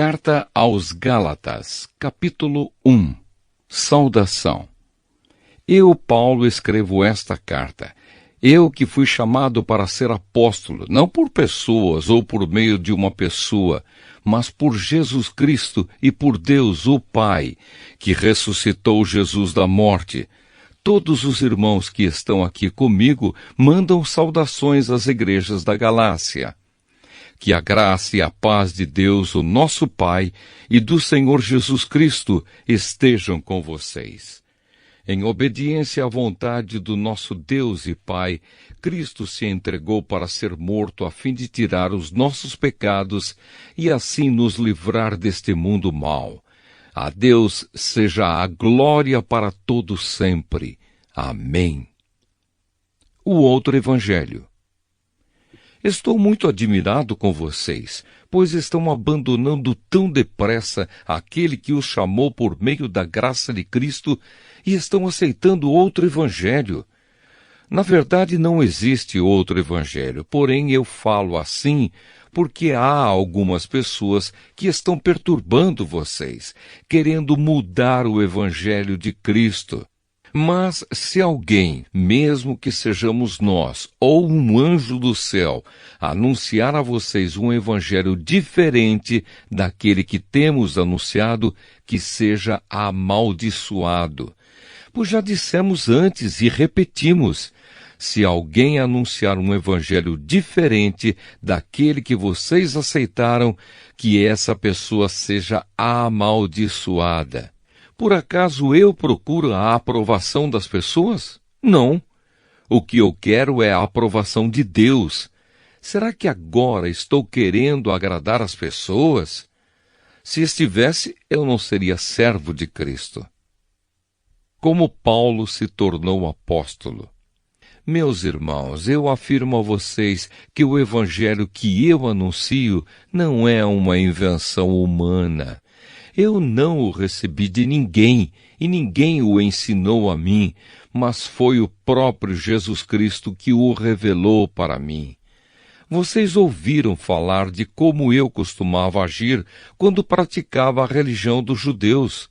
Carta aos Gálatas, capítulo 1. Saudação. Eu, Paulo, escrevo esta carta. Eu que fui chamado para ser apóstolo, não por pessoas ou por meio de uma pessoa, mas por Jesus Cristo e por Deus, o Pai, que ressuscitou Jesus da morte. Todos os irmãos que estão aqui comigo mandam saudações às igrejas da Galácia. Que a graça e a paz de Deus, o nosso Pai, e do Senhor Jesus Cristo estejam com vocês. Em obediência à vontade do nosso Deus e Pai, Cristo se entregou para ser morto a fim de tirar os nossos pecados e assim nos livrar deste mundo mau. A Deus seja a glória para todo sempre. Amém. O outro Evangelho. Estou muito admirado com vocês, pois estão abandonando tão depressa aquele que os chamou por meio da graça de Cristo e estão aceitando outro evangelho. Na verdade, não existe outro evangelho, porém eu falo assim porque há algumas pessoas que estão perturbando vocês, querendo mudar o evangelho de Cristo. Mas se alguém, mesmo que sejamos nós, ou um anjo do céu, anunciar a vocês um evangelho diferente daquele que temos anunciado, que seja amaldiçoado. Pois já dissemos antes e repetimos, se alguém anunciar um evangelho diferente daquele que vocês aceitaram, que essa pessoa seja amaldiçoada. Por acaso eu procuro a aprovação das pessoas? Não. O que eu quero é a aprovação de Deus. Será que agora estou querendo agradar as pessoas? Se estivesse, eu não seria servo de Cristo. Como Paulo se tornou apóstolo. Meus irmãos, eu afirmo a vocês que o evangelho que eu anuncio não é uma invenção humana. Eu não o recebi de ninguém, e ninguém o ensinou a mim, mas foi o próprio Jesus Cristo que o revelou para mim. Vocês ouviram falar de como eu costumava agir quando praticava a religião dos judeus.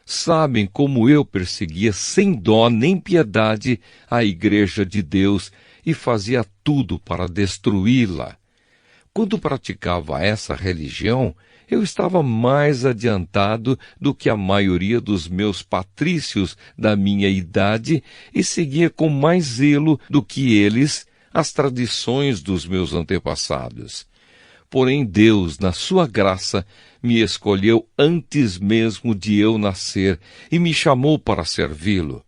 Sabem como eu perseguia sem dó nem piedade a igreja de Deus e fazia tudo para destruí-la. Quando praticava essa religião, eu estava mais adiantado do que a maioria dos meus patrícios da minha idade e seguia com mais zelo do que eles as tradições dos meus antepassados. Porém, Deus, na sua graça, me escolheu antes mesmo de eu nascer e me chamou para servi-lo.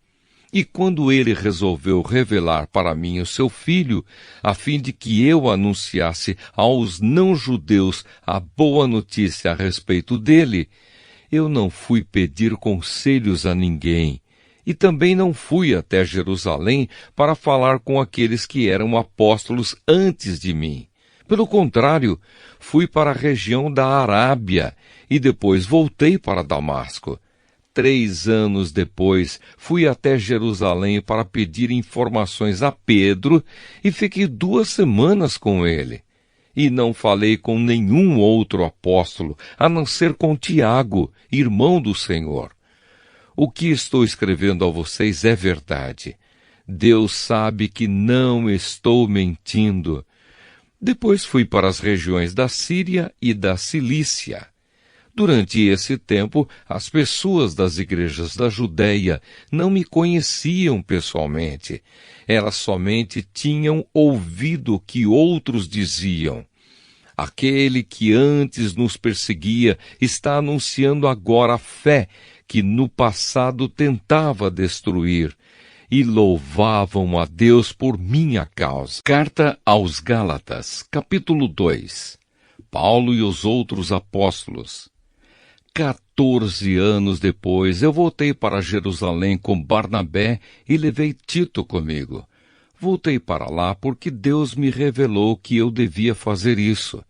E quando ele resolveu revelar para mim o seu filho, a fim de que eu anunciasse aos não-judeus a boa notícia a respeito dele, eu não fui pedir conselhos a ninguém, e também não fui até Jerusalém para falar com aqueles que eram apóstolos antes de mim. Pelo contrário, fui para a região da Arábia e depois voltei para Damasco. 3 anos depois, fui até Jerusalém para pedir informações a Pedro e fiquei 2 semanas com ele. E não falei com nenhum outro apóstolo, a não ser com Tiago, irmão do Senhor. O que estou escrevendo a vocês é verdade. Deus sabe que não estou mentindo. Depois fui para as regiões da Síria e da Cilícia. Durante esse tempo, as pessoas das igrejas da Judéia não me conheciam pessoalmente. Elas somente tinham ouvido o que outros diziam. Aquele que antes nos perseguia está anunciando agora a fé que no passado tentava destruir. E louvavam a Deus por minha causa. Carta aos Gálatas, capítulo 2. Paulo e os outros apóstolos. 14 anos depois, eu voltei para Jerusalém com Barnabé e levei Tito comigo. Voltei para lá porque Deus me revelou que eu devia fazer isso.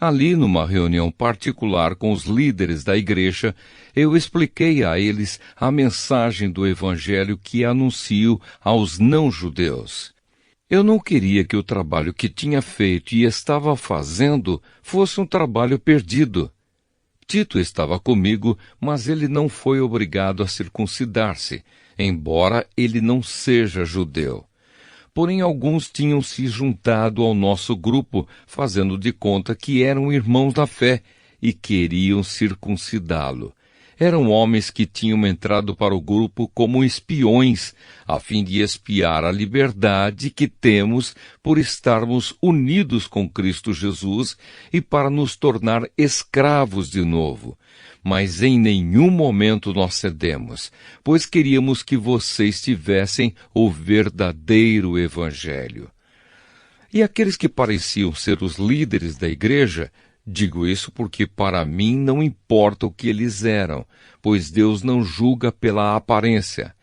Ali, numa reunião particular com os líderes da igreja, eu expliquei a eles a mensagem do Evangelho que anuncio aos não-judeus. Eu não queria que o trabalho que tinha feito e estava fazendo fosse um trabalho perdido. Tito estava comigo, mas ele não foi obrigado a circuncidar-se, embora ele não seja judeu. Porém, alguns tinham se juntado ao nosso grupo, fazendo de conta que eram irmãos da fé e queriam circuncidá-lo. Eram homens que tinham entrado para o grupo como espiões, a fim de espiar a liberdade que temos por estarmos unidos com Cristo Jesus e para nos tornar escravos de novo. Mas em nenhum momento nós cedemos, pois queríamos que vocês tivessem o verdadeiro Evangelho. E aqueles que pareciam ser os líderes da igreja, digo isso porque para mim não importa o que eles eram, pois Deus não julga pela aparência.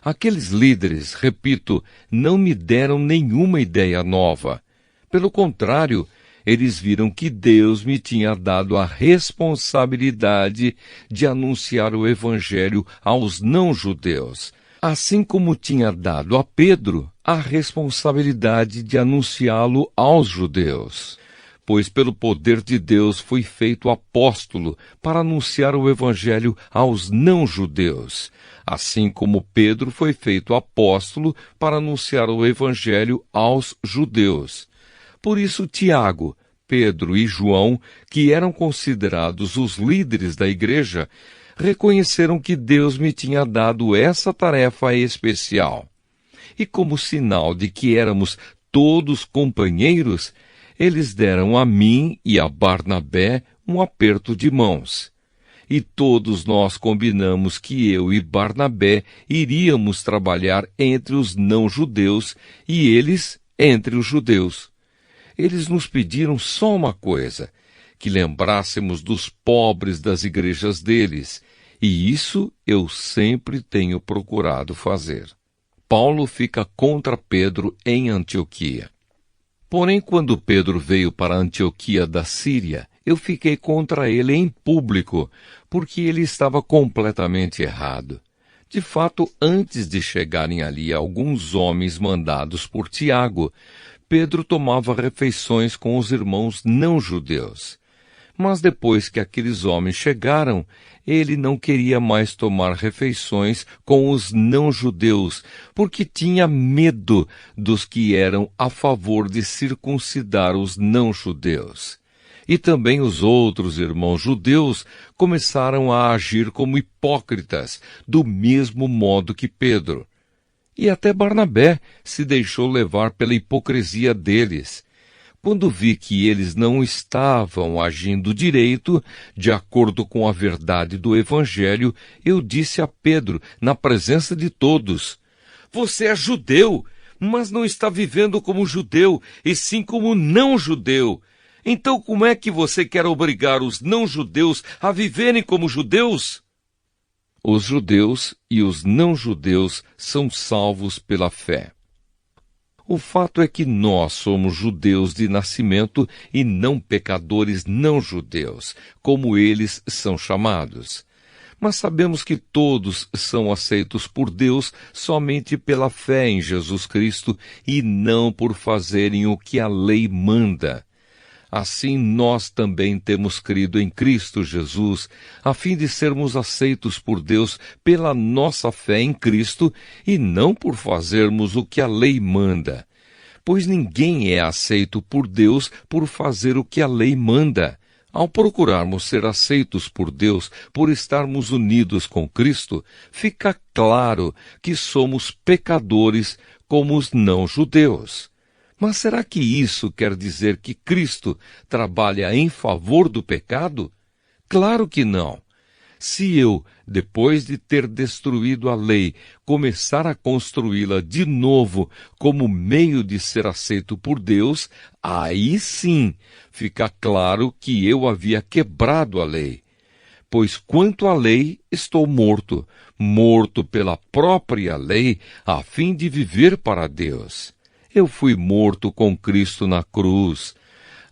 Aqueles líderes, repito, não me deram nenhuma ideia nova. Pelo contrário, eles viram que Deus me tinha dado a responsabilidade de anunciar o Evangelho aos não-judeus, assim como tinha dado a Pedro a responsabilidade de anunciá-lo aos judeus. Pois pelo poder de Deus fui feito apóstolo para anunciar o Evangelho aos não-judeus, assim como Pedro foi feito apóstolo para anunciar o Evangelho aos judeus. Por isso Tiago, Pedro e João, que eram considerados os líderes da igreja, reconheceram que Deus me tinha dado essa tarefa especial. E como sinal de que éramos todos companheiros, eles deram a mim e a Barnabé um aperto de mãos. E todos nós combinamos que eu e Barnabé iríamos trabalhar entre os não-judeus e eles entre os judeus. Eles nos pediram só uma coisa, que lembrássemos dos pobres das igrejas deles, e isso eu sempre tenho procurado fazer. Paulo fica contra Pedro em Antioquia. Porém, quando Pedro veio para Antioquia da Síria, eu fiquei contra ele em público, porque ele estava completamente errado. De fato, antes de chegarem ali alguns homens mandados por Tiago, Pedro tomava refeições com os irmãos não-judeus. Mas depois que aqueles homens chegaram, ele não queria mais tomar refeições com os não-judeus, porque tinha medo dos que eram a favor de circuncidar os não-judeus. E também os outros irmãos judeus começaram a agir como hipócritas, do mesmo modo que Pedro. E até Barnabé se deixou levar pela hipocrisia deles. Quando vi que eles não estavam agindo direito, de acordo com a verdade do Evangelho, eu disse a Pedro, na presença de todos: "Você é judeu, mas não está vivendo como judeu, e sim como não-judeu. Então como é que você quer obrigar os não-judeus a viverem como judeus?" Os judeus e os não-judeus são salvos pela fé. O fato é que nós somos judeus de nascimento e não pecadores não-judeus, como eles são chamados. Mas sabemos que todos são aceitos por Deus somente pela fé em Jesus Cristo e não por fazerem o que a lei manda. Assim nós também temos crido em Cristo Jesus, a fim de sermos aceitos por Deus pela nossa fé em Cristo e não por fazermos o que a lei manda. Pois ninguém é aceito por Deus por fazer o que a lei manda. Ao procurarmos ser aceitos por Deus por estarmos unidos com Cristo, fica claro que somos pecadores como os não-judeus. Mas será que isso quer dizer que Cristo trabalha em favor do pecado? Claro que não. Se eu, depois de ter destruído a lei, começar a construí-la de novo como meio de ser aceito por Deus, aí sim fica claro que eu havia quebrado a lei. Pois quanto à lei, estou morto, morto pela própria lei, a fim de viver para Deus. Eu fui morto com Cristo na cruz.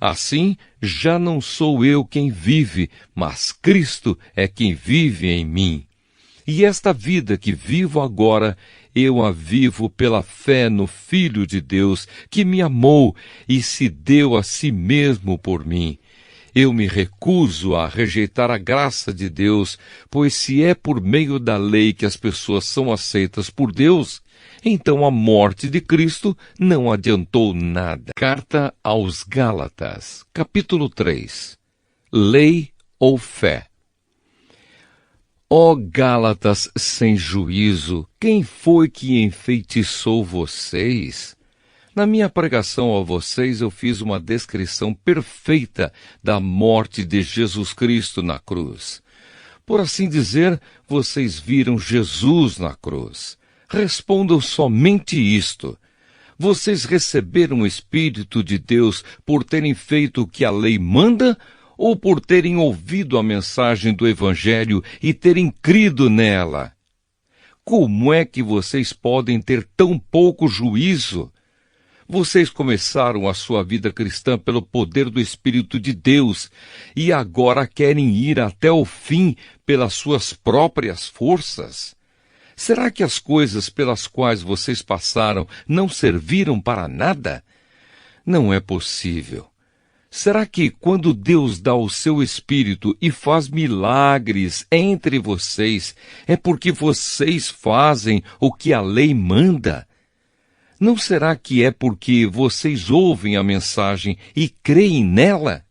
Assim, já não sou eu quem vive, mas Cristo é quem vive em mim. E esta vida que vivo agora, eu a vivo pela fé no Filho de Deus, que me amou e se deu a si mesmo por mim. Eu me recuso a rejeitar a graça de Deus, pois se é por meio da lei que as pessoas são aceitas por Deus, então a morte de Cristo não adiantou nada. Carta aos Gálatas, capítulo 3. Lei ou fé? Ó Gálatas sem juízo, quem foi que enfeitiçou vocês? Na minha pregação a vocês eu fiz uma descrição perfeita da morte de Jesus Cristo na cruz. Por assim dizer, vocês viram Jesus na cruz. Respondam somente isto. Vocês receberam o Espírito de Deus por terem feito o que a lei manda ou por terem ouvido a mensagem do Evangelho e terem crido nela? Como é que vocês podem ter tão pouco juízo? Vocês começaram a sua vida cristã pelo poder do Espírito de Deus e agora querem ir até o fim pelas suas próprias forças? Será que as coisas pelas quais vocês passaram não serviram para nada? Não é possível. Será que quando Deus dá o seu Espírito e faz milagres entre vocês, é porque vocês fazem o que a lei manda? Não será que é porque vocês ouvem a mensagem e creem nela?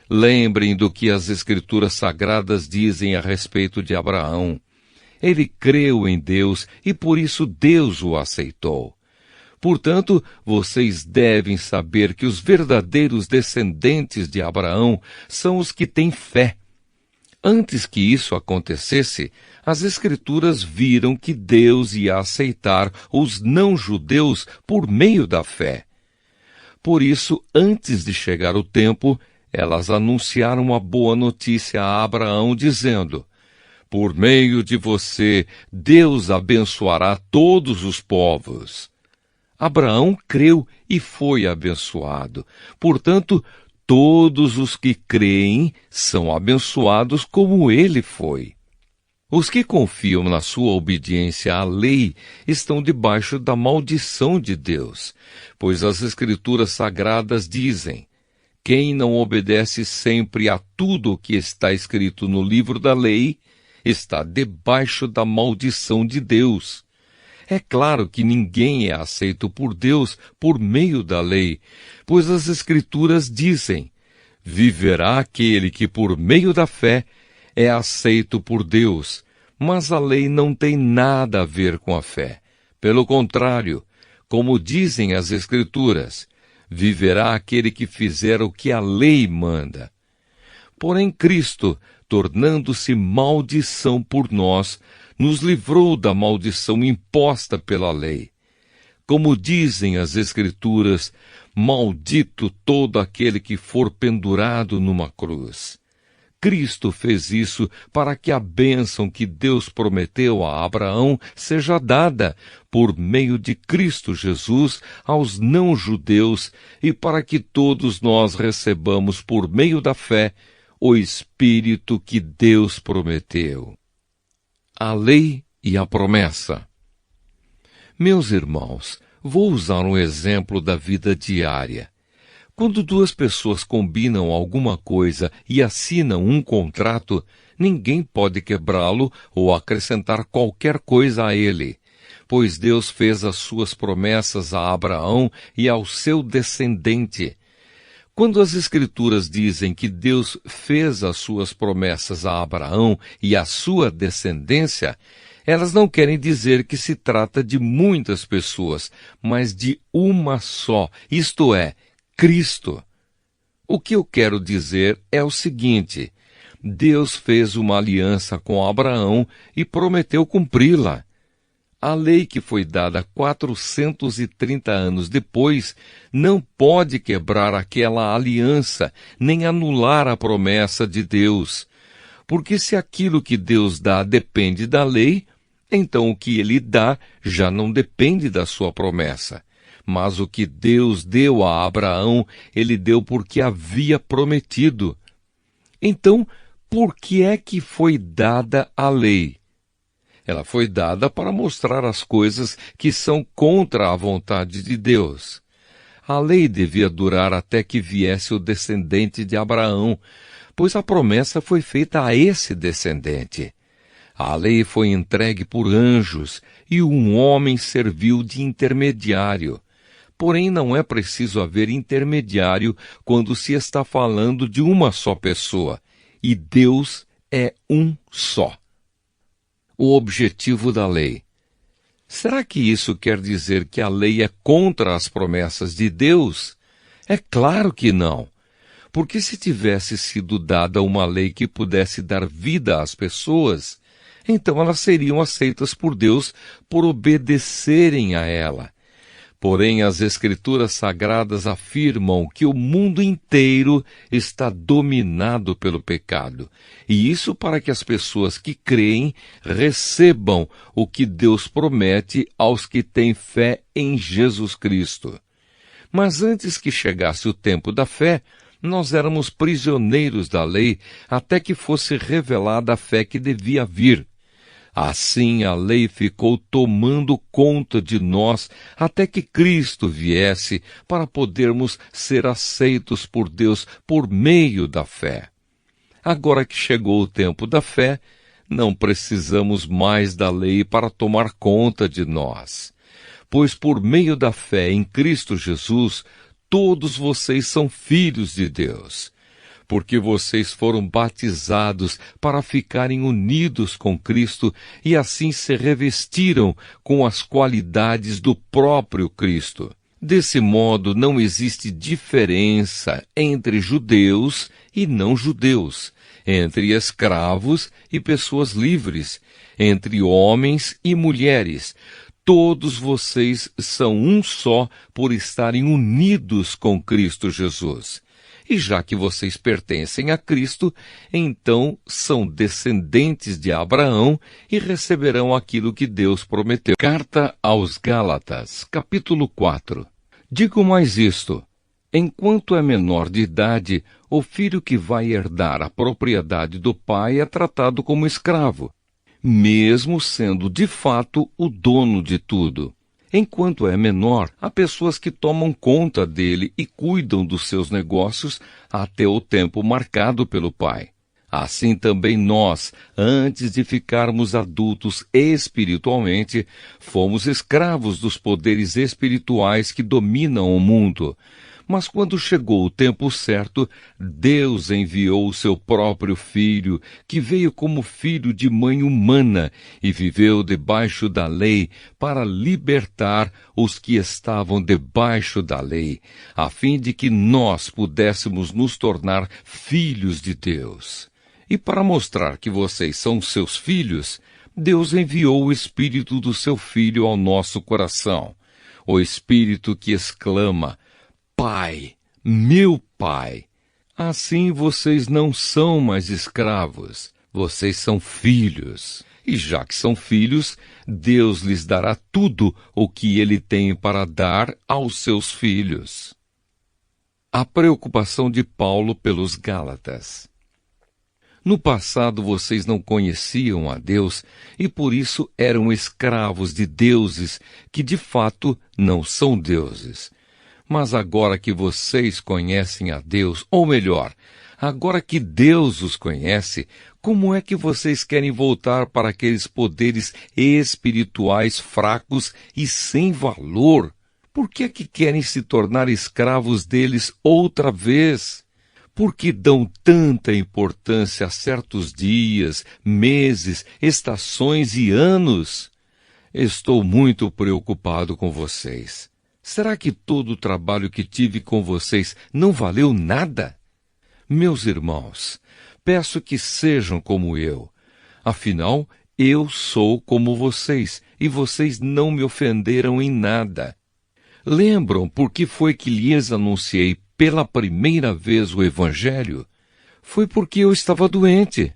Lembrem do que as Escrituras Sagradas dizem a respeito de Abraão. Ele creu em Deus e por isso Deus o aceitou. Portanto, vocês devem saber que os verdadeiros descendentes de Abraão são os que têm fé. Antes que isso acontecesse, as Escrituras viram que Deus ia aceitar os não-judeus por meio da fé. Por isso, antes de chegar o tempo, elas anunciaram a boa notícia a Abraão, dizendo: por meio de você, Deus abençoará todos os povos. Abraão creu e foi abençoado. Portanto, todos os que creem são abençoados como ele foi. Os que confiam na sua obediência à lei estão debaixo da maldição de Deus, pois as Escrituras Sagradas dizem: quem não obedece sempre a tudo o que está escrito no livro da lei, está debaixo da maldição de Deus. É claro que ninguém é aceito por Deus por meio da lei, pois as Escrituras dizem: viverá aquele que por meio da fé é aceito por Deus. Mas a lei não tem nada a ver com a fé. Pelo contrário, como dizem as Escrituras, viverá aquele que fizer o que a lei manda. Porém, Cristo, tornando-se maldição por nós, nos livrou da maldição imposta pela lei. Como dizem as Escrituras, maldito todo aquele que for pendurado numa cruz. Cristo fez isso para que a bênção que Deus prometeu a Abraão seja dada, por meio de Cristo Jesus, aos não-judeus e para que todos nós recebamos, por meio da fé, o Espírito que Deus prometeu. A lei e a promessa. Meus irmãos, vou usar um exemplo da vida diária. Quando duas pessoas combinam alguma coisa e assinam um contrato, ninguém pode quebrá-lo ou acrescentar qualquer coisa a ele, pois Deus fez as suas promessas a Abraão e ao seu descendente. Quando as Escrituras dizem que Deus fez as suas promessas a Abraão e à sua descendência, elas não querem dizer que se trata de muitas pessoas, mas de uma só, isto é, Cristo. O que eu quero dizer é o seguinte: Deus fez uma aliança com Abraão e prometeu cumpri-la. A lei que foi dada 430 anos depois não pode quebrar aquela aliança, nem anular a promessa de Deus. Porque se aquilo que Deus dá depende da lei, então o que ele dá já não depende da sua promessa. Mas o que Deus deu a Abraão, ele deu porque havia prometido. Então, por que é que foi dada a lei? Ela foi dada para mostrar as coisas que são contra a vontade de Deus. A lei devia durar até que viesse o descendente de Abraão, pois a promessa foi feita a esse descendente. A lei foi entregue por anjos e um homem serviu de intermediário. Porém, não é preciso haver intermediário quando se está falando de uma só pessoa, e Deus é um só. O objetivo da lei. Será que isso quer dizer que a lei é contra as promessas de Deus? É claro que não. Porque se tivesse sido dada uma lei que pudesse dar vida às pessoas, então elas seriam aceitas por Deus por obedecerem a ela. Porém, as Escrituras Sagradas afirmam que o mundo inteiro está dominado pelo pecado. E isso para que as pessoas que creem recebam o que Deus promete aos que têm fé em Jesus Cristo. Mas antes que chegasse o tempo da fé, nós éramos prisioneiros da lei até que fosse revelada a fé que devia vir. Assim a lei ficou tomando conta de nós até que Cristo viesse para podermos ser aceitos por Deus por meio da fé. Agora que chegou o tempo da fé, não precisamos mais da lei para tomar conta de nós. Pois por meio da fé em Cristo Jesus, todos vocês são filhos de Deus. Porque vocês foram batizados para ficarem unidos com Cristo e assim se revestiram com as qualidades do próprio Cristo. Desse modo, não existe diferença entre judeus e não judeus, entre escravos e pessoas livres, entre homens e mulheres. Todos vocês são um só por estarem unidos com Cristo Jesus. E já que vocês pertencem a Cristo, então são descendentes de Abraão e receberão aquilo que Deus prometeu. Carta aos Gálatas, capítulo 4. Digo mais isto: enquanto é menor de idade, o filho que vai herdar a propriedade do pai é tratado como escravo, mesmo sendo de fato o dono de tudo. Enquanto é menor, há pessoas que tomam conta dele e cuidam dos seus negócios até o tempo marcado pelo pai. Assim também nós, antes de ficarmos adultos espiritualmente, fomos escravos dos poderes espirituais que dominam o mundo. Mas quando chegou o tempo certo, Deus enviou o seu próprio Filho, que veio como filho de mãe humana e viveu debaixo da lei para libertar os que estavam debaixo da lei, a fim de que nós pudéssemos nos tornar filhos de Deus. E para mostrar que vocês são seus filhos, Deus enviou o Espírito do seu Filho ao nosso coração, o Espírito que exclama: Pai, meu Pai. Assim vocês não são mais escravos, vocês são filhos. E já que são filhos, Deus lhes dará tudo o que Ele tem para dar aos seus filhos. A preocupação de Paulo pelos Gálatas. No passado vocês não conheciam a Deus e por isso eram escravos de deuses que de fato não são deuses. Mas agora que vocês conhecem a Deus, ou melhor, agora que Deus os conhece, como é que vocês querem voltar para aqueles poderes espirituais fracos e sem valor? Por que é que querem se tornar escravos deles outra vez? Por que dão tanta importância a certos dias, meses, estações e anos? Estou muito preocupado com vocês. Será que todo o trabalho que tive com vocês não valeu nada? Meus irmãos, peço que sejam como eu. Afinal, eu sou como vocês, e vocês não me ofenderam em nada. Lembram por que foi que lhes anunciei pela primeira vez o Evangelho? Foi porque eu estava doente.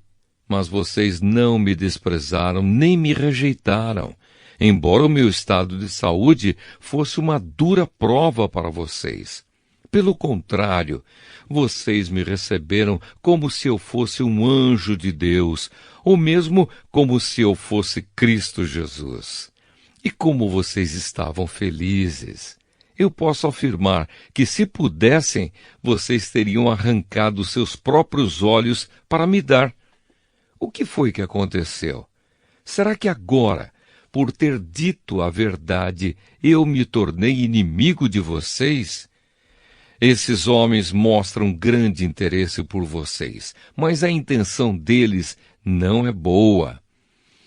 Mas vocês não me desprezaram nem me rejeitaram, embora o meu estado de saúde fosse uma dura prova para vocês. Pelo contrário, vocês me receberam como se eu fosse um anjo de Deus, ou mesmo como se eu fosse Cristo Jesus. E como vocês estavam felizes! Eu posso afirmar que, se pudessem, vocês teriam arrancado seus próprios olhos para me dar. O que foi que aconteceu? Será que agora, por ter dito a verdade, eu me tornei inimigo de vocês? Esses homens mostram grande interesse por vocês, mas a intenção deles não é boa.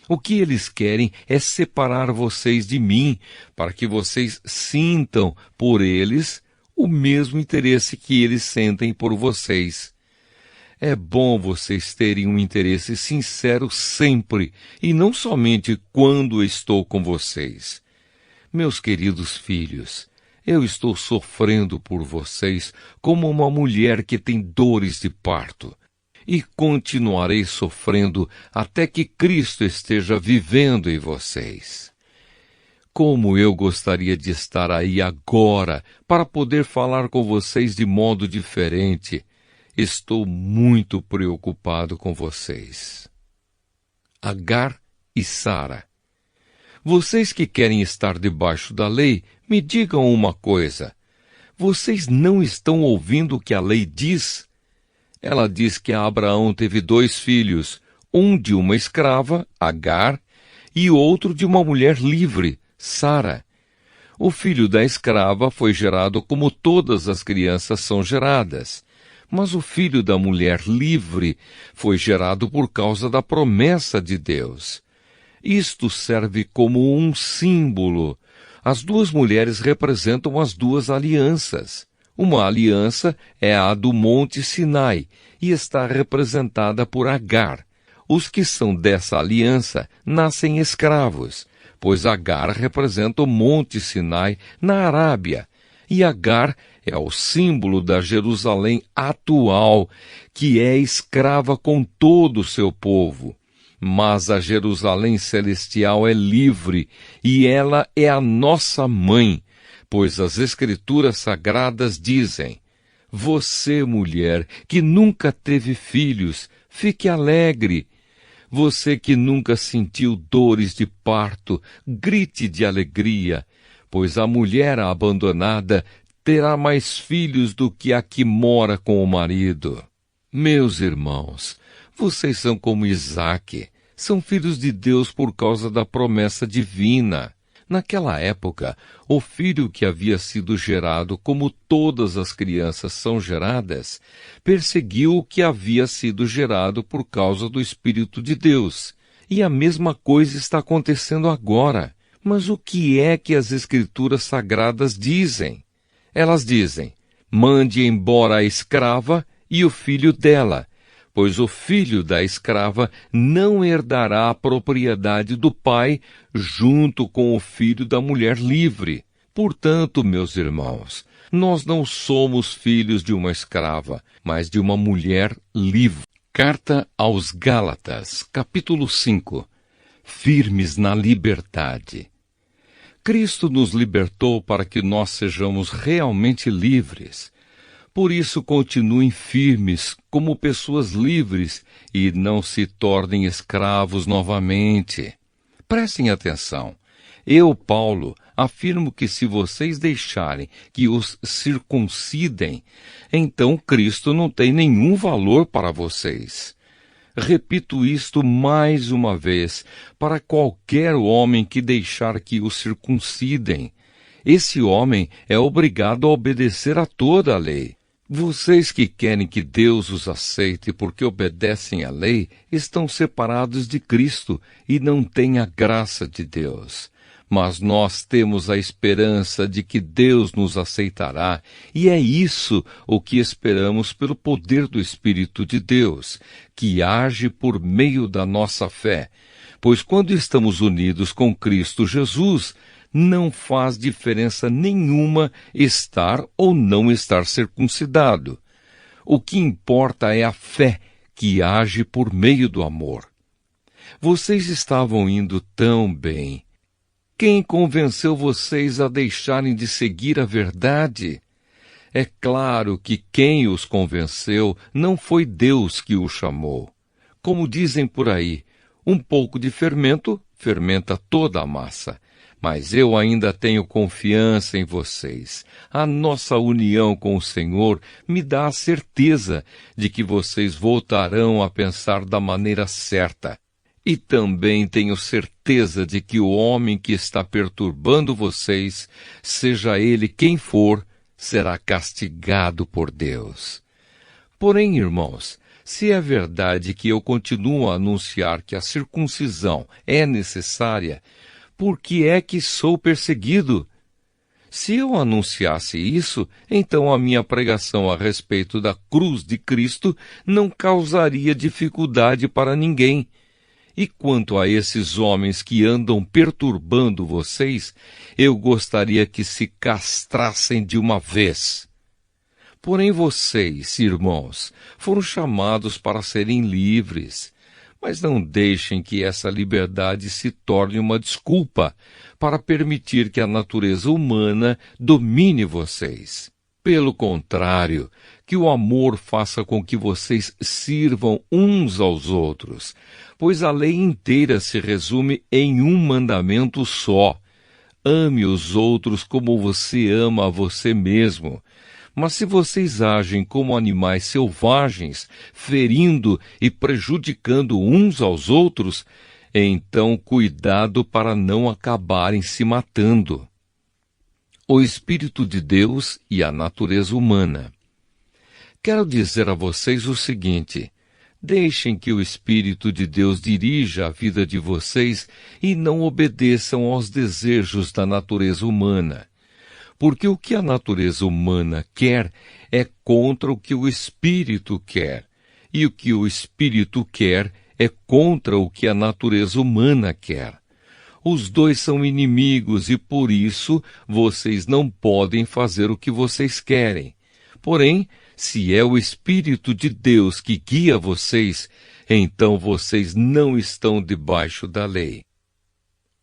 O que eles querem é separar vocês de mim, para que vocês sintam por eles o mesmo interesse que eles sentem por vocês. É bom vocês terem um interesse sincero sempre, e não somente quando estou com vocês. Meus queridos filhos, eu estou sofrendo por vocês como uma mulher que tem dores de parto. E continuarei sofrendo até que Cristo esteja vivendo em vocês. Como eu gostaria de estar aí agora para poder falar com vocês de modo diferente. Estou muito preocupado com vocês. Agar e Sara. Vocês que querem estar debaixo da lei, me digam uma coisa. Vocês não estão ouvindo o que a lei diz? Ela diz que Abraão teve 2 filhos, um de uma escrava, Agar, e outro de uma mulher livre, Sara. O filho da escrava foi gerado como todas as crianças são geradas, mas o filho da mulher livre foi gerado por causa da promessa de Deus. Isto serve como um símbolo. As 2 mulheres representam as 2 alianças. Uma aliança é a do Monte Sinai e está representada por Agar. Os que são dessa aliança nascem escravos, pois Agar representa o Monte Sinai na Arábia, e Agar é o símbolo da Jerusalém atual, que é escrava com todo o seu povo. Mas a Jerusalém celestial é livre, e ela é a nossa mãe, pois as Escrituras Sagradas dizem: você, mulher, que nunca teve filhos, fique alegre. Você que nunca sentiu dores de parto, grite de alegria, pois a mulher abandonada terá mais filhos do que a que mora com o marido. Meus irmãos, vocês são como Isaque, são filhos de Deus por causa da promessa divina. Naquela época, o filho que havia sido gerado como todas as crianças são geradas, perseguiu o que havia sido gerado por causa do Espírito de Deus. E a mesma coisa está acontecendo agora. Mas o que é que as Escrituras Sagradas dizem? Elas dizem: mande embora a escrava e o filho dela, pois o filho da escrava não herdará a propriedade do pai junto com o filho da mulher livre. Portanto, meus irmãos, nós não somos filhos de uma escrava, mas de uma mulher livre. Carta aos Gálatas, capítulo 5. Firmes na liberdade. Cristo nos libertou para que nós sejamos realmente livres. Por isso, continuem firmes como pessoas livres e não se tornem escravos novamente. Prestem atenção. Eu, Paulo, afirmo que se vocês deixarem que os circuncidem, então Cristo não tem nenhum valor para vocês. Repito isto mais uma vez, para qualquer homem que deixar que o circuncidem. Esse homem é obrigado a obedecer a toda a lei. Vocês que querem que Deus os aceite porque obedecem à lei, estão separados de Cristo e não têm a graça de Deus. Mas nós temos a esperança de que Deus nos aceitará, e é isso o que esperamos pelo poder do Espírito de Deus, que age por meio da nossa fé. Pois quando estamos unidos com Cristo Jesus, não faz diferença nenhuma estar ou não estar circuncidado. O que importa é a fé que age por meio do amor. Vocês estavam indo tão bem. Quem convenceu vocês a deixarem de seguir a verdade? É claro que quem os convenceu não foi Deus que os chamou. Como dizem por aí, um pouco de fermento fermenta toda a massa. Mas eu ainda tenho confiança em vocês. A nossa união com o Senhor me dá a certeza de que vocês voltarão a pensar da maneira certa. E também tenho certeza de que o homem que está perturbando vocês, seja ele quem for, será castigado por Deus. Porém, irmãos, se é verdade que eu continuo a anunciar que a circuncisão é necessária, por que é que sou perseguido? Se eu anunciasse isso, então a minha pregação a respeito da cruz de Cristo não causaria dificuldade para ninguém. E quanto a esses homens que andam perturbando vocês, eu gostaria que se castrassem de uma vez. Porém vocês, irmãos, foram chamados para serem livres, mas não deixem que essa liberdade se torne uma desculpa para permitir que a natureza humana domine vocês. Pelo contrário, que o amor faça com que vocês sirvam uns aos outros, pois a lei inteira se resume em um mandamento só: ame os outros como você ama a você mesmo. Mas se vocês agem como animais selvagens, ferindo e prejudicando uns aos outros, então cuidado para não acabarem se matando. O Espírito de Deus e a natureza humana. Quero dizer a vocês o seguinte: deixem que o Espírito de Deus dirija a vida de vocês e não obedeçam aos desejos da natureza humana. Porque o que a natureza humana quer é contra o que o Espírito quer, e o que o Espírito quer é contra o que a natureza humana quer. Os dois são inimigos e por isso vocês não podem fazer o que vocês querem. Porém, se é o Espírito de Deus que guia vocês, então vocês não estão debaixo da lei.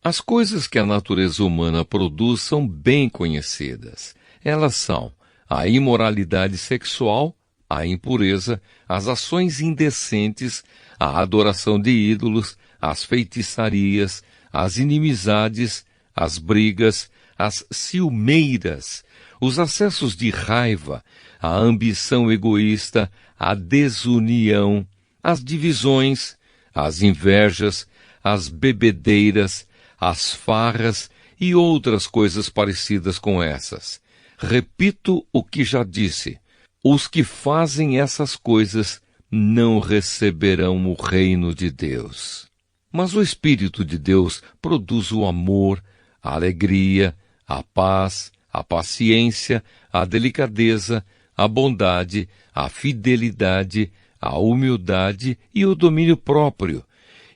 As coisas que a natureza humana produz são bem conhecidas. Elas são a imoralidade sexual, a impureza, as ações indecentes, a adoração de ídolos, as feitiçarias, as inimizades, as brigas, as ciumeiras, os acessos de raiva, a ambição egoísta, a desunião, as divisões, as invejas, as bebedeiras, as farras e outras coisas parecidas com essas. Repito o que já disse: os que fazem essas coisas não receberão o reino de Deus. Mas o Espírito de Deus produz o amor, a alegria, a paz, a paciência, a delicadeza, a bondade, a fidelidade, a humildade e o domínio próprio.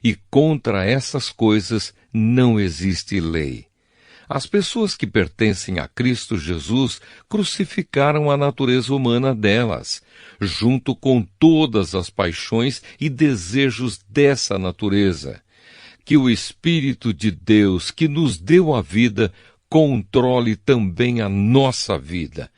E contra essas coisas não existe lei. As pessoas que pertencem a Cristo Jesus crucificaram a natureza humana delas, junto com todas as paixões e desejos dessa natureza. Que o Espírito de Deus, que nos deu a vida, controle também a nossa vida.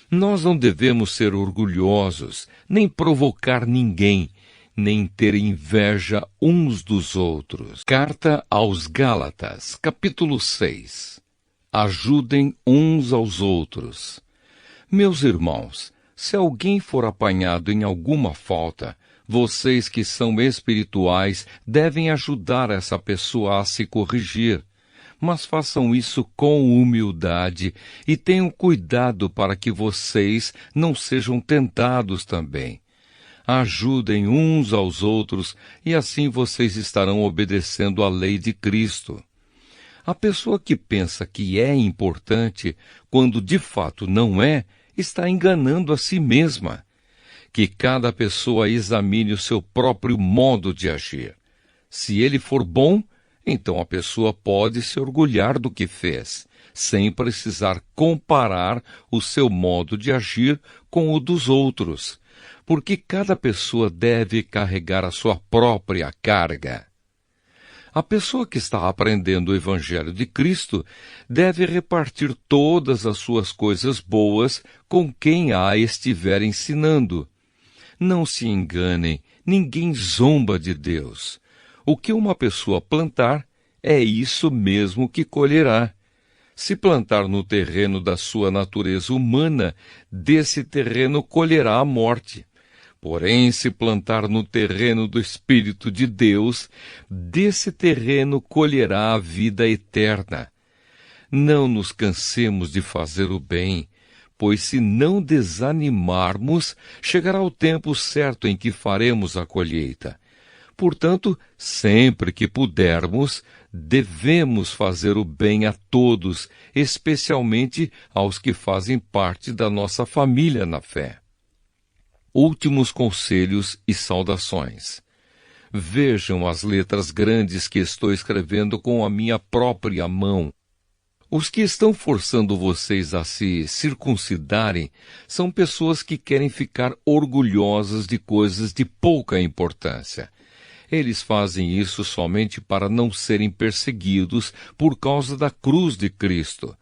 Nós não devemos ser orgulhosos, nem provocar ninguém, nem ter inveja uns dos outros. Carta aos Gálatas, capítulo 6. Ajudem uns aos outros. Meus irmãos, se alguém for apanhado em alguma falta, vocês que são espirituais devem ajudar essa pessoa a se corrigir. Mas façam isso com humildade e tenham cuidado para que vocês não sejam tentados também. Ajudem uns aos outros e assim vocês estarão obedecendo à lei de Cristo. A pessoa que pensa que é importante, quando de fato não é, está enganando a si mesma. Que cada pessoa examine o seu próprio modo de agir. Se ele for bom, então a pessoa pode se orgulhar do que fez, sem precisar comparar o seu modo de agir com o dos outros, porque cada pessoa deve carregar a sua própria carga. A pessoa que está aprendendo o Evangelho de Cristo deve repartir todas as suas coisas boas com quem a estiver ensinando. Não se enganem, ninguém zomba de Deus. O que uma pessoa plantar, é isso mesmo que colherá. Se plantar no terreno da sua natureza humana, desse terreno colherá a morte. Porém, se plantar no terreno do Espírito de Deus, desse terreno colherá a vida eterna. Não nos cansemos de fazer o bem, pois se não desanimarmos, chegará o tempo certo em que faremos a colheita. Portanto, sempre que pudermos, devemos fazer o bem a todos, especialmente aos que fazem parte da nossa família na fé. Últimos conselhos e saudações. Vejam as letras grandes que estou escrevendo com a minha própria mão. Os que estão forçando vocês a se circuncidarem são pessoas que querem ficar orgulhosas de coisas de pouca importância. Eles fazem isso somente para não serem perseguidos por causa da cruz de Cristo,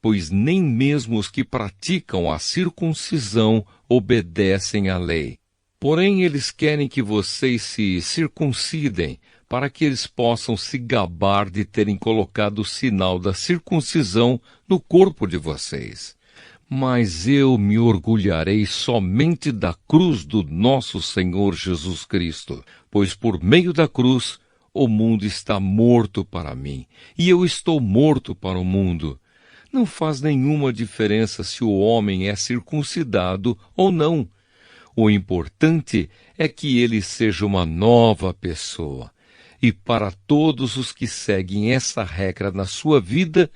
pois nem mesmo os que praticam a circuncisão obedecem à lei. Porém, eles querem que vocês se circuncidem, para que eles possam se gabar de terem colocado o sinal da circuncisão no corpo de vocês. Mas eu me orgulharei somente da cruz do nosso Senhor Jesus Cristo, pois por meio da cruz o mundo está morto para mim, e eu estou morto para o mundo. Não faz nenhuma diferença se o homem é circuncidado ou não. O importante é que ele seja uma nova pessoa. E para todos os que seguem essa regra na sua vida,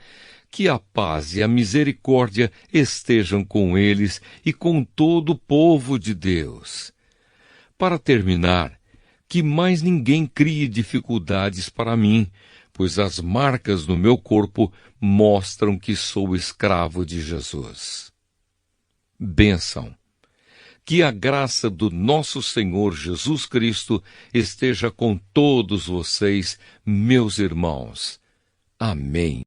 que a paz e a misericórdia estejam com eles e com todo o povo de Deus. Para terminar, que mais ninguém crie dificuldades para mim, pois as marcas no meu corpo mostram que sou escravo de Jesus. Bênção. Que a graça do nosso Senhor Jesus Cristo esteja com todos vocês, meus irmãos. Amém.